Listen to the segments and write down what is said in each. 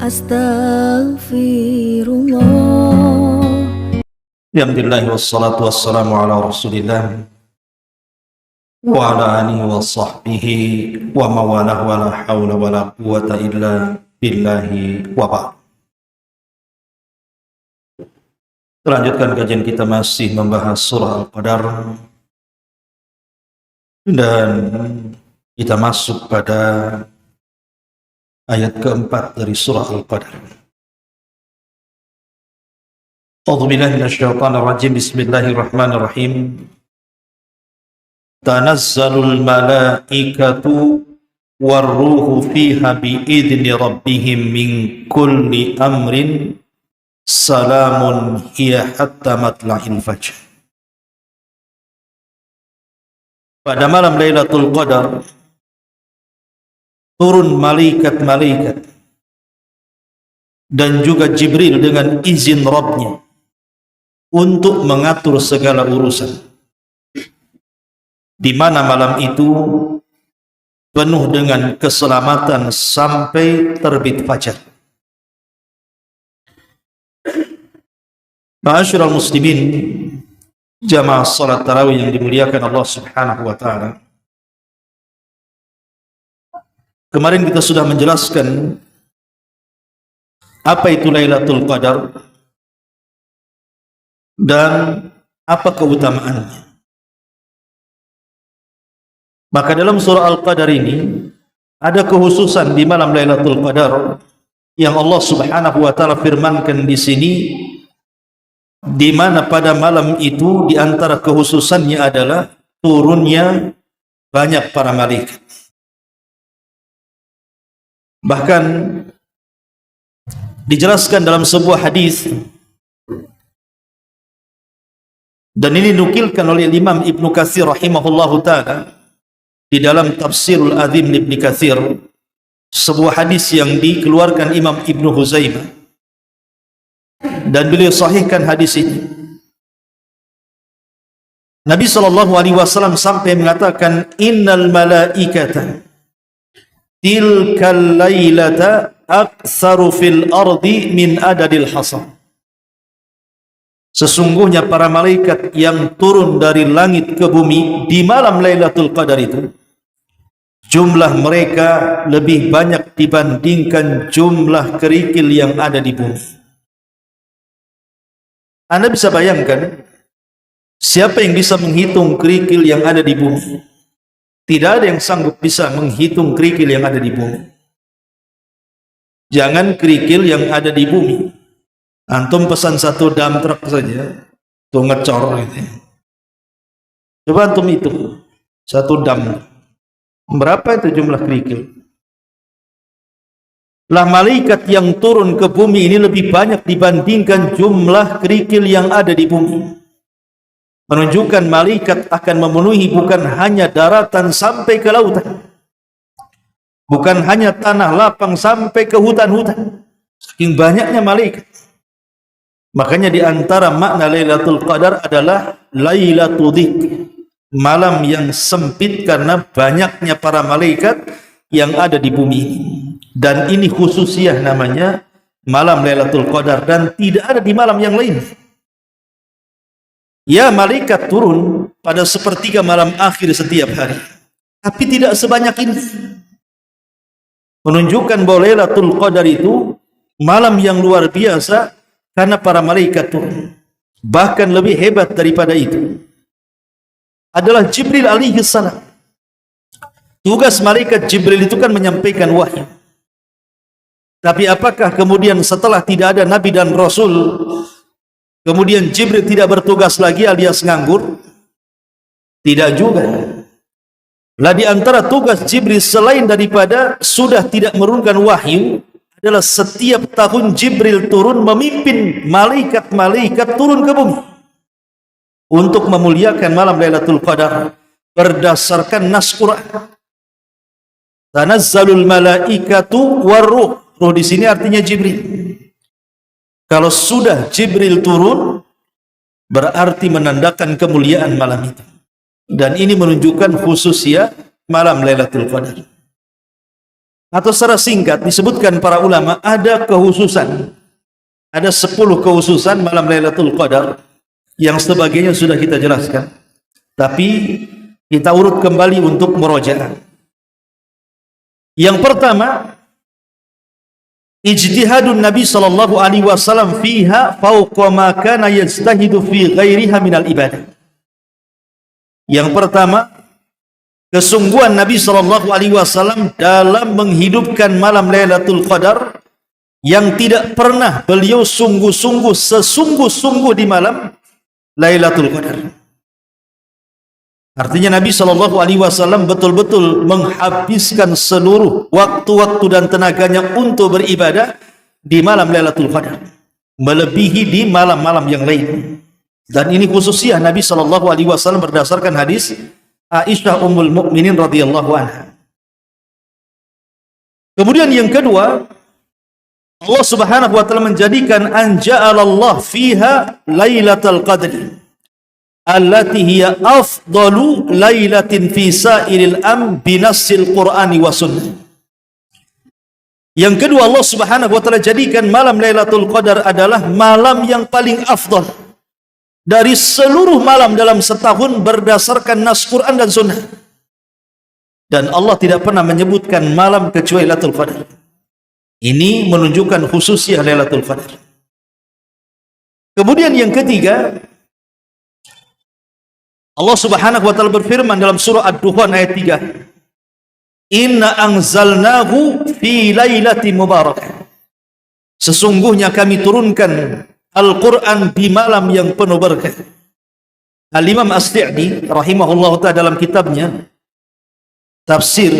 Astaghfirullah. Alhamdulillah wassalatu wassalamu ala rasulillah wa ala alihi wa sahbihi wa mawalah wa la hawla wa la quwata illa billahi wa ba'd. Lanjutkan kajian kita, masih membahas surah Al-Qadar, dan kita masuk pada ayat keempat dari surah Al-Qadar. A'udzubillahi minasyaitonir rajim. Bismillahirrahmanirrahim. Tanazzalul malaikatu warruhu fiha biidzni rabbihim min kulli amrin salamun hiya hatta matla'il fajr. Pada malam Lailatul Qadar turun malaikat-malaikat dan juga Jibril dengan izin Rabbnya untuk mengatur segala urusan, di mana malam itu penuh dengan keselamatan sampai terbit fajar. Ma'asyiral muslimin, jamaah salat tarawih yang dimuliakan Allah Subhanahu wa taala. Kemarin kita sudah menjelaskan apa itu Lailatul Qadar dan apa keutamaannya. Maka dalam surah Al-Qadar ini ada kekhususan di malam Lailatul Qadar yang Allah Subhanahu wa taala firmankan di sini, di mana pada malam itu di antara kekhususannya adalah turunnya banyak para malaikat. Bahkan dijelaskan dalam sebuah hadis, dan ini dinukilkan oleh Imam Ibnu Katsir rahimahullahu taala di dalam Tafsirul Azim Ibnu Katsir, sebuah hadis yang dikeluarkan Imam Ibnu Huzaimah, dan beliau sahihkan hadis ini. Nabi SAW sampai mengatakan, innal malaikata tilkal lailata aktsaru fil ardi min adadil hasan. Sesungguhnya para malaikat yang turun dari langit ke bumi di malam Lailatul Qadar itu, jumlah mereka lebih banyak dibandingkan jumlah kerikil yang ada di bumi. Anda bisa bayangkan, siapa yang bisa menghitung kerikil yang ada di bumi? Tidak ada yang sanggup bisa menghitung kerikil yang ada di bumi. Jangan kerikil yang ada di bumi, antum pesan satu dump truck saja, tuh ngecor gitu. Coba antum hitung satu dump, berapa itu jumlah kerikil? Lah malaikat yang turun ke bumi ini lebih banyak dibandingkan jumlah kerikil yang ada di bumi. Menunjukkan malaikat akan memenuhi bukan hanya daratan sampai ke lautan, bukan hanya tanah lapang sampai ke hutan-hutan. Saking banyaknya malaikat. Makanya di antara makna Lailatul Qadar adalah Lailatul Dzikr, malam yang sempit karena banyaknya para malaikat yang ada di bumi ini. Dan ini khususiyah namanya malam Lailatul Qadar, dan tidak ada di malam yang lain. Ya, malaikat turun pada sepertiga malam akhir setiap hari, tapi tidak sebanyak ini. Menunjukkan bahwa Lailatul Qadar itu malam yang luar biasa karena para malaikat turun. Bahkan lebih hebat daripada itu adalah Jibril alaihi salam. Tugas malaikat Jibril itu kan menyampaikan wahyu. Tapi apakah kemudian setelah tidak ada nabi dan rasul, kemudian Jibril tidak bertugas lagi alias nganggur? Tidak juga. Lah di antara tugas Jibril selain daripada sudah tidak menurunkan wahyu adalah setiap tahun Jibril turun memimpin malaikat-malaikat turun ke bumi untuk memuliakan malam Lailatul Qadar berdasarkan nas Quran. Tanazzalul malaikatu warruh. Ruh di sini artinya Jibril. Kalau sudah Jibril turun, berarti menandakan kemuliaan malam itu. Dan ini menunjukkan khususnya malam Lailatul Qadar. atau secara singkat disebutkan para ulama ada khususan. Ada 10 khususan malam Lailatul Qadar yang sebagainya sudah kita jelaskan. Tapi kita urut kembali untuk murojaah. Yang pertama, ijtihadun Nabi sallallahu alaihi wasallam fiha fawqa ma kana yajtahidu fi ghairiha minal ibadah. Yang pertama, kesungguhan Nabi sallallahu alaihi wasallam dalam menghidupkan malam Lailatul Qadar yang tidak pernah beliau sungguh-sungguh sesungguh-sungguh di malam Lailatul Qadar. Artinya Nabi sallallahu alaihi wasallam betul-betul menghabiskan seluruh waktu-waktu dan tenaganya untuk beribadah di malam Lailatul Qadar, melebihi di malam-malam yang lain. Dan ini khususnya Nabi sallallahu alaihi wasallam berdasarkan hadis Aisyah Ummul Mukminin radhiyallahu anha. Kemudian yang kedua, Allah Subhanahu wa taala menjadikan anja'alallah fiha Lailatul Qadri allati hiya afdalu lailatin fi sa'iril binassil Qur'ani wa sunnah. Yang kedua, Allah Subhanahu wa taala jadikan malam Lailatul Qadar adalah malam yang paling afdal dari seluruh malam dalam setahun berdasarkan nas Quran dan sunnah. Dan Allah tidak pernah menyebutkan malam kecuali Lailatul Qadar. Ini menunjukkan khususnya Lailatul Qadar. Kemudian yang ketiga, Allah Subhanahu wa taala berfirman dalam surah Ad-Dukhan ayat 3, Inna anzalnahu fi lailatin mubarakah. Sesungguhnya kami turunkan Al-Quran di malam yang penuh berkah. Al-Imam As-Sa'di rahimahullah ta'ala dalam kitabnya Tafsir,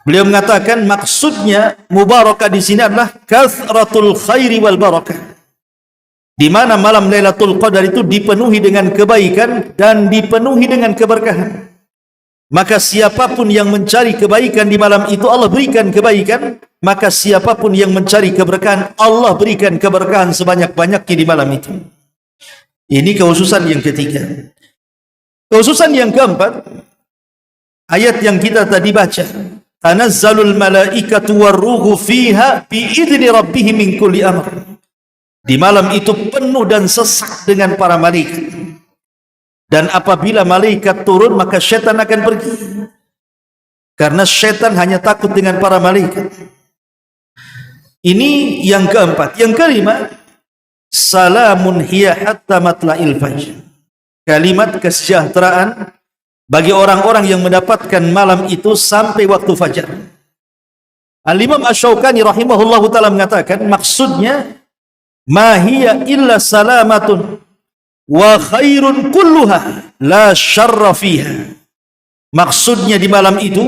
beliau mengatakan maksudnya mubarakah di sini adalah kathratul khairi wal barakah. Di mana malam Lailatul Qadar itu dipenuhi dengan kebaikan dan dipenuhi dengan keberkahan. Maka siapapun yang mencari kebaikan di malam itu Allah berikan kebaikan, maka siapapun yang mencari keberkahan Allah berikan keberkahan sebanyak-banyaknya di malam itu. Ini kekhususan yang ketiga. Kekhususan yang keempat, ayat yang kita tadi baca, tanazzalul malaikatu warruhu fiha biidzni rabbihim min kulli amr. Di malam itu penuh dan sesak dengan para malaikat. Dan apabila malaikat turun, maka syaitan akan pergi. Karena syaitan hanya takut dengan para malaikat. Ini yang keempat. Yang kelima, salamun hiya hatta matla'il fajr. Kalimat kesejahteraan bagi orang-orang yang mendapatkan malam itu sampai waktu fajar. Al-Imam Asy-Syaukani rahimahullahu ta'ala mengatakan, maksudnya ma hiya illa salamatun wa khairun kulluha la syarra fiha. Maksudnya di malam itu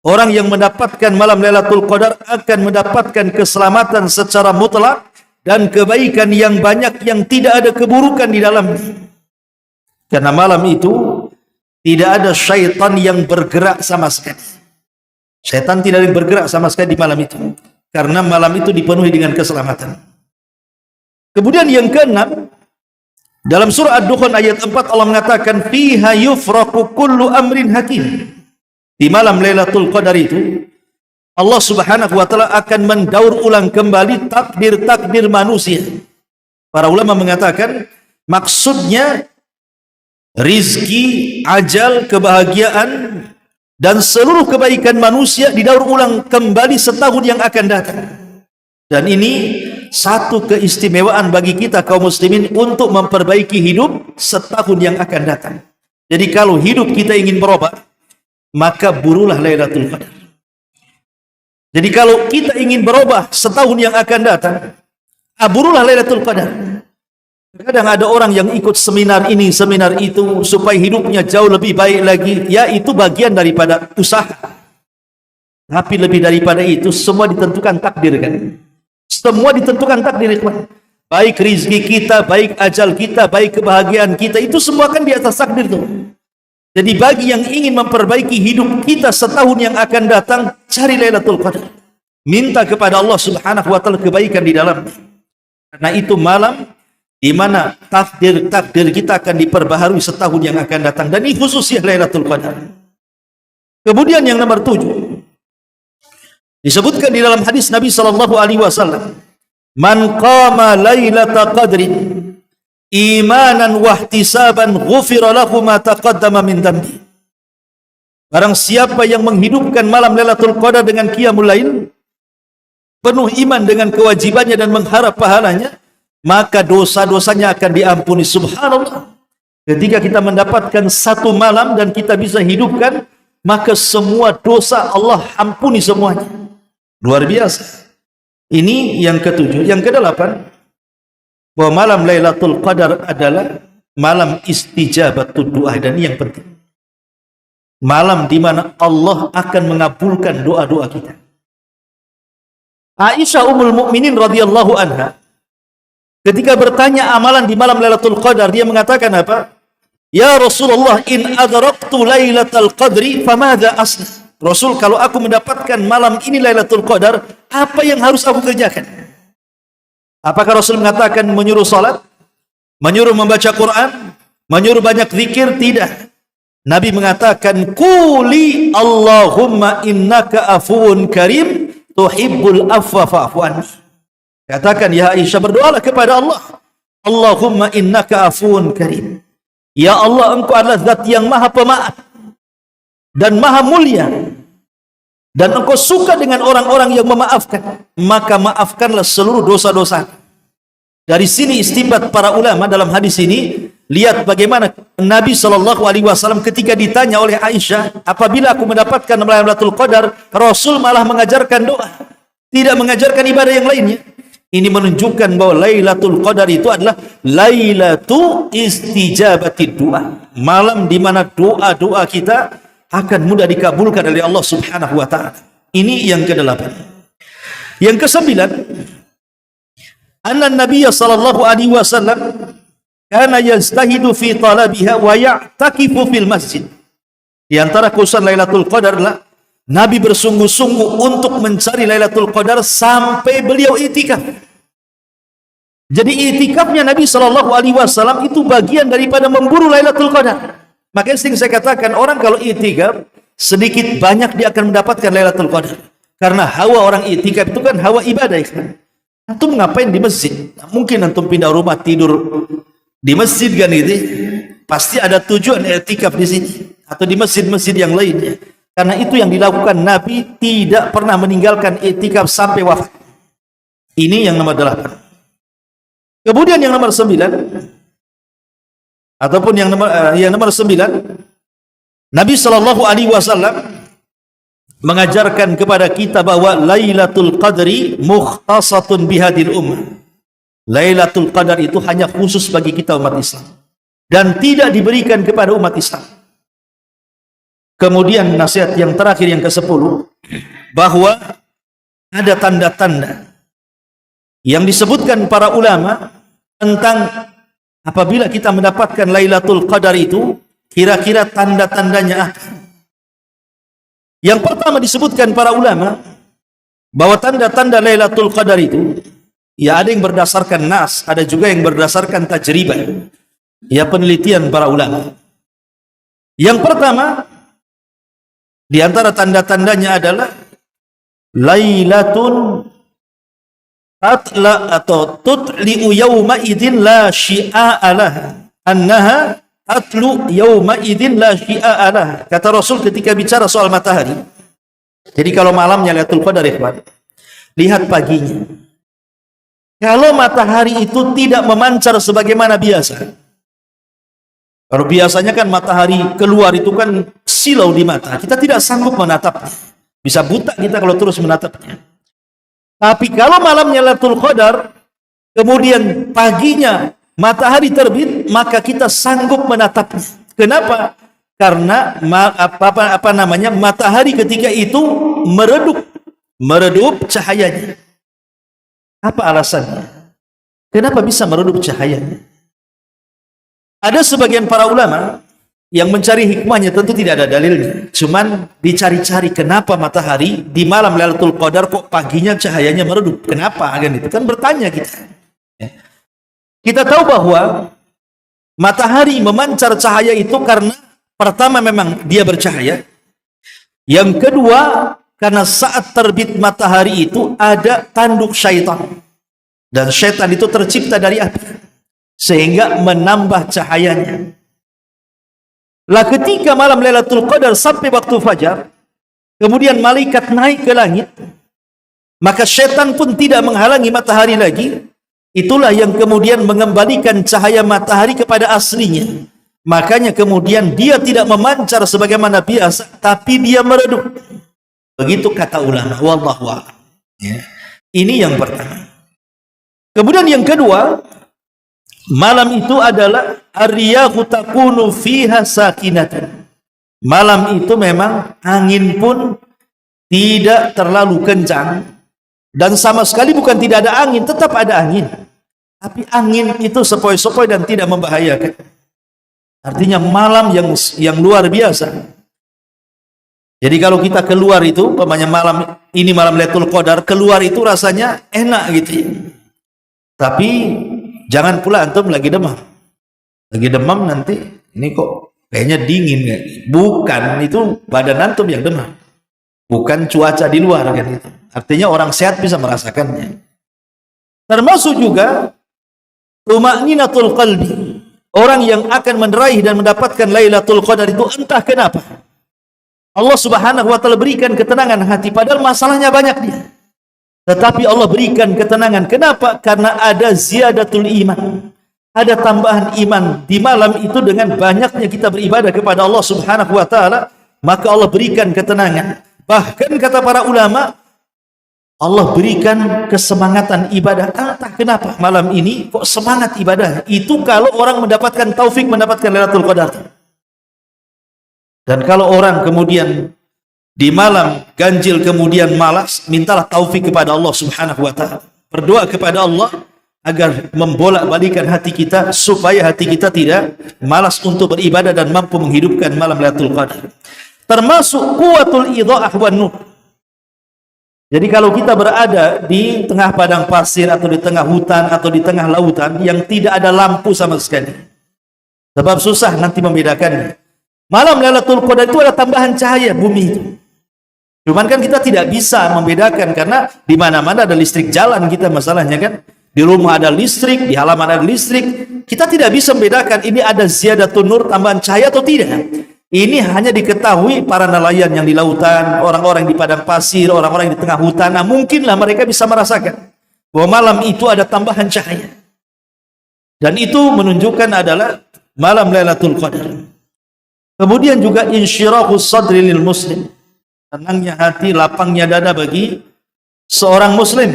orang yang mendapatkan malam Lailatul Qadar akan mendapatkan keselamatan secara mutlak dan kebaikan yang banyak yang tidak ada keburukan di dalamnya. Karena malam itu tidak ada syaitan yang bergerak sama sekali. Syaitan tidak ada yang bergerak sama sekali di malam itu. Karena malam itu dipenuhi dengan keselamatan. Kemudian yang keenam, dalam surah Ad-Dukhan ayat 4 Allah mengatakan fiha yufraqu kullu amrin hakim. Di malam Lailatul Qadar itu Allah Subhanahu wa taala akan mendaur ulang kembali takdir-takdir manusia. Para ulama mengatakan maksudnya rizki, ajal, kebahagiaan dan seluruh kebaikan manusia didaur ulang kembali setahun yang akan datang. Dan ini satu keistimewaan bagi kita kaum muslimin untuk memperbaiki hidup setahun yang akan datang. Jadi kalau hidup kita ingin berubah, maka burulah Lailatul Qadar. Jadi kalau kita ingin berubah setahun yang akan datang, burulah Lailatul Qadar. Kadang ada orang yang ikut seminar ini, seminar itu supaya hidupnya jauh lebih baik lagi. Ya, itu bagian daripada usaha. Tapi lebih daripada itu semua ditentukan takdir kan. Semua ditentukan takdir, ikhwan. Baik rizki kita, baik ajal kita, baik kebahagiaan kita, itu semua kan di atas takdir tuh. Jadi bagi yang ingin memperbaiki hidup kita setahun yang akan datang, cari Lailatul Qadar. Minta kepada Allah Subhanahu wa taala kebaikan di dalamnya. Karena itu malam di mana takdir kita akan diperbaharui setahun yang akan datang. Dan ini khususnya Lailatul Qadar. Kemudian yang nomor 7, Disebutkan di dalam hadis Nabi sallallahu alaihi wasallam, "Man qama lailata qadri imanan wa ihtisaban ghufira lahu ma taqaddama min dhanbi." Barang siapa yang menghidupkan malam Lailatul Qadar dengan qiyamul lail, penuh iman dengan kewajibannya dan mengharap pahalanya, maka dosa-dosanya akan diampuni. Subhanallah. Ketika kita mendapatkan satu malam dan kita bisa hidupkan, maka semua dosa Allah ampuni semuanya. Luar biasa. Ini yang ketujuh. Yang kedelapan, bahwa malam Lailatul Qadar adalah malam istijabatud doa, dan ini yang penting. Malam di mana Allah akan mengabulkan doa-doa kita. Aisyah Ummul Mukminin radhiyallahu anha ketika bertanya amalan di malam Lailatul Qadar, dia mengatakan apa? Ya Rasulullah, in adraktu Lailatul Qadri famadza asna? Rasul, kalau aku mendapatkan malam ini Lailatul Qadar, apa yang harus aku kerjakan? Apakah Rasul mengatakan menyuruh salat, menyuruh membaca Quran, menyuruh banyak zikir? Tidak. Nabi mengatakan, quli Allahumma innaka afuwun karim tuhibbul afwa fa'fu anni. Katakan, ya Aisyah, berdoalah kepada Allah, Allahumma innaka afuwun karim. Ya Allah, engkau adalah zat yang maha pemaaf dan maha mulia, dan engkau suka dengan orang-orang yang memaafkan, maka maafkanlah seluruh dosa-dosa. Dari sini istinbat para ulama dalam hadis ini. Lihat bagaimana Nabi SAW ketika ditanya oleh Aisyah, apabila aku mendapatkan Lailatul Qadar, Rasul malah mengajarkan doa, tidak mengajarkan ibadah yang lainnya. Ini menunjukkan bahwa Lailatul Qadar itu adalah Lailatu Istijabatid Doa, malam di mana doa-doa kita akan mudah dikabulkan oleh Allah Subhanahu wa taala. Ini yang ke-8. Yang ke-9, anna Nabiy sallallahu alaihi wasallam kana yastahidu fi talabiha wa ya'takifu fil masjid. Di antara khususan Lailatul Qadar adalah Nabi bersungguh-sungguh untuk mencari Lailatul Qadar sampai beliau itikaf. Jadi itikafnya Nabi sallallahu alaihi wasallam itu bagian daripada memburu Lailatul Qadar. Makanya sering saya katakan, orang kalau itikaf sedikit banyak dia akan mendapatkan Lailatul Qadar. Karena hawa orang itikaf itu kan hawa ibadah. Antum ngapain di masjid? Mungkin antum pindah rumah tidur di masjid kan itu, pasti ada tujuan i'tikaf di sini atau di masjid-masjid yang lainnya. Karena itu yang dilakukan Nabi, tidak pernah meninggalkan i'tikaf sampai wafat. Ini yang nomor 8. Kemudian yang nomor 9, ataupun yang nomor 9, Nabi sallallahu alaihi wasallam mengajarkan kepada kita bahwa Lailatul Qadri mukhtasatun bihadil ummah. Lailatul Qadar itu hanya khusus bagi kita umat Islam dan tidak diberikan kepada umat Islam. Kemudian nasihat yang terakhir, yang ke-10, bahwa ada tanda-tanda yang disebutkan para ulama tentang apabila kita mendapatkan Lailatul Qadar itu, kira-kira tanda-tandanya apa. Yang pertama disebutkan para ulama bahwa tanda-tanda Lailatul Qadar itu, ya ada yang berdasarkan nas, ada juga yang berdasarkan tajribah, ya penelitian para ulama. Yang pertama di antara tanda-tandanya adalah Lailatun tatla atau tutli'u yawma idin la syi'a laha, annaha atlu yawma idin la syi'a laha. Kata Rasul ketika bicara soal matahari. Jadi kalau malamnya Lailatul Qadar, lihat paginya. Kalau matahari itu tidak memancar sebagaimana biasa. Kalau biasanya kan matahari keluar itu kan silau di mata. Kita tidak sanggup menatapnya. Bisa buta kita kalau terus menatapnya. Tapi kalau malamnya Lailatul Qadar, kemudian paginya matahari terbit, maka kita sanggup menatapnya. Kenapa? Karena matahari ketika itu meredup cahayanya. Apa alasannya? Kenapa bisa meredup cahayanya? Ada sebagian para ulama yang mencari hikmahnya, tentu tidak ada dalilnya. Cuman dicari-cari kenapa matahari di malam Lailatul Qadar kok paginya cahayanya meredup. Kenapa? Kan bertanya kita. Kita tahu bahwa matahari memancar cahaya itu karena pertama memang dia bercahaya. Yang kedua, Karena saat terbit matahari itu ada tanduk syaitan. Dan syaitan itu tercipta dari api, sehingga menambah cahayanya. Lah ketika malam Lailatul Qadar sampai waktu fajar, kemudian malaikat naik ke langit, maka syaitan pun tidak menghalangi matahari lagi. Itulah yang kemudian mengembalikan cahaya matahari kepada aslinya. Makanya kemudian dia tidak memancar sebagaimana biasa, tapi dia meredup. Begitu kata ulama. Wallahu a'lam. Ya. Ini yang pertama. Kemudian yang kedua, malam itu adalah ar-riyahu takunu fiha sakinatan. Malam itu memang angin pun tidak terlalu kencang. Dan sama sekali bukan tidak ada angin, tetap ada angin. Tapi angin itu sepoi-sepoi dan tidak membahayakan. Artinya malam yang luar biasa. Jadi kalau kita keluar itu, umpamanya malam ini malam Lailatul Qadar, keluar itu rasanya enak gitu ya. Tapi jangan pula antum lagi demam. Lagi demam nanti, ini kok kayaknya dingin ya. Bukan, itu badan antum yang demam. Bukan cuaca di luar kan itu. Artinya orang sehat bisa merasakannya. Termasuk juga tuma'ninatul qalbi. Orang yang akan meraih dan mendapatkan Lailatul Qadar itu entah kenapa Allah Subhanahu wa taala berikan ketenangan hati, padahal masalahnya banyak dia. Tetapi Allah berikan ketenangan. Kenapa? Karena ada ziyadatul iman. Ada tambahan iman di malam itu dengan banyaknya kita beribadah kepada Allah Subhanahu wa taala, maka Allah berikan ketenangan. Bahkan kata para ulama, Allah berikan kesemangatan ibadah. Entah kenapa malam ini kok semangat ibadah. Itu kalau orang mendapatkan taufik mendapatkan Lailatul Qadar. Dan kalau orang kemudian di malam ganjil kemudian malas, mintalah taufik kepada Allah Subhanahu wa taala. Berdoa kepada Allah agar membolak-balikan hati kita supaya hati kita tidak malas untuk beribadah dan mampu menghidupkan malam Lailatul Qadar. Termasuk kuwatul idha'ah wan nur. Jadi kalau kita berada di tengah padang pasir atau di tengah hutan atau di tengah lautan yang tidak ada lampu sama sekali, sebab susah nanti membedakannya. Malam Lailatul Qadar itu ada tambahan cahaya bumi itu. Cuman kan kita tidak bisa membedakan karena di mana-mana ada listrik jalan kita masalahnya kan. Di rumah ada listrik, di halaman ada listrik. Kita tidak bisa membedakan ini ada ziyadatun nur, tambahan cahaya atau tidak. Ini hanya diketahui para nelayan yang di lautan, orang-orang di padang pasir, orang-orang di tengah hutan. Nah, mungkinlah mereka bisa merasakan bahwa malam itu ada tambahan cahaya. Dan itu menunjukkan adalah malam Lailatul Qadar. Kemudian juga insyirahus sadri lil muslim. Tenangnya hati, lapangnya dada bagi seorang muslim.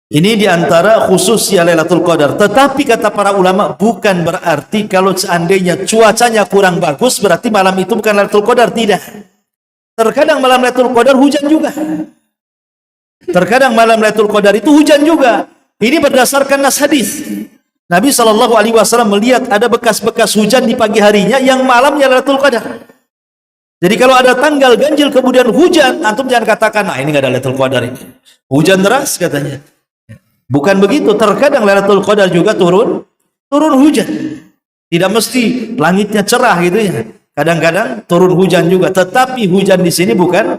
Ini diantara khususnya Lailatul Qadar. Tetapi kata para ulama, bukan berarti kalau seandainya cuacanya kurang bagus, berarti malam itu bukan Lailatul Qadar. Tidak. Terkadang malam Lailatul Qadar hujan juga. Terkadang malam Lailatul Qadar itu hujan juga. Ini berdasarkan nas hadis. Nabi SAW melihat ada bekas-bekas hujan di pagi harinya yang malamnya Lailatul Qadar. Jadi kalau ada tanggal ganjil kemudian hujan, antum jangan katakan, nah ini nggak ada Lailatul Qadar ini. Hujan deras katanya. Bukan begitu, terkadang Lailatul Qadar juga turun hujan. Tidak mesti langitnya cerah gitu ya. Kadang-kadang turun hujan juga, tetapi hujan di sini bukan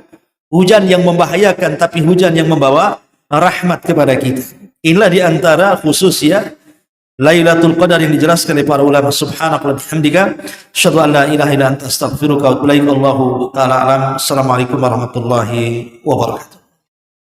hujan yang membahayakan, tapi hujan yang membawa rahmat kepada kita. Inilah di antara khususnya Lailatul Qadar yang dijelaskan oleh para ulama. Subhanallah wa bihamdika, asyhadu an la ilaha illa anta, astaghfiruka wa atubu ilaik. Wallahu taala alam. Assalamualaikum warahmatullahi wabarakatuh.